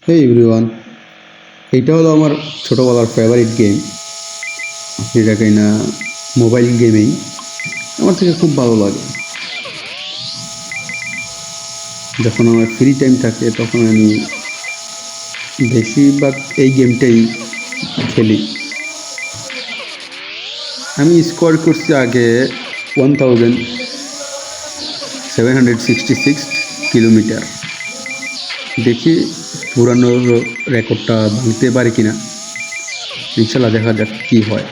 হে everyone, এইটা হলো আমার ছোটোবেলার ফেভারিট গেম। যেটাকে না মোবাইল গেমেই আমার থেকে খুব ভালো লাগে। যখন আমার ফ্রি টাইম থাকে তখন আমি বেশিরভাগ এই গেমটাই খেলি। আমি স্কোর করছি আগে 1766 কিলোমিটার। দেখি পুরানো রেকর্ডটা ভাঙতে পারি কিনা। ইনশাল্লাহ দেখা যাক কি হয়।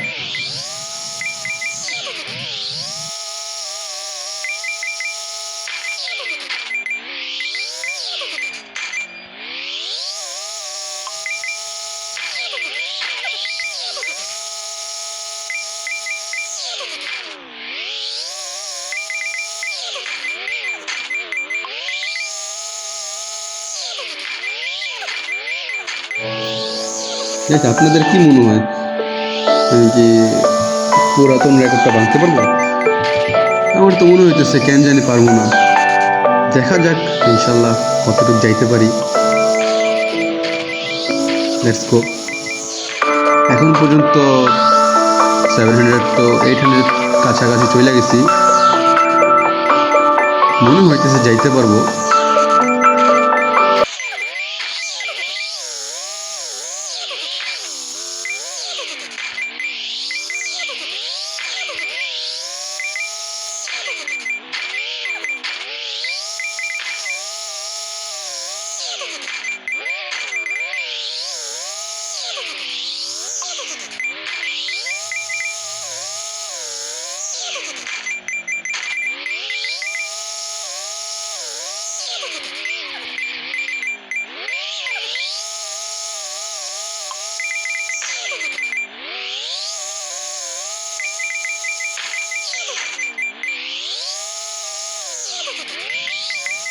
দেখ, আপনাদের কি মনে হয়, আমি কি পুরাতন রেকর্ডটা ভাঙতে পারবো? আমার তো মনে হইতেছে কেন জানি পারবো না। দেখা যাক ইনশাল্লাহ কতটুকু যাইতে পারি। Let's go. এখন পর্যন্ত 700 তো 800 কাছাকাছি চলে গেছি। মনে হইতেছে যাইতে পারবো।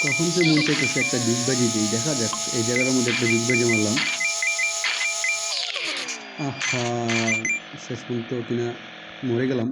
কখন যে মন চাইতেছে একটা ডিগবাজি দিই, দেখা যাক। এই জায়গাটার মধ্যে একটা ডিগবাজি মারলাম। আহা, শেষ পর্যন্ত কিনা মরে গেলাম।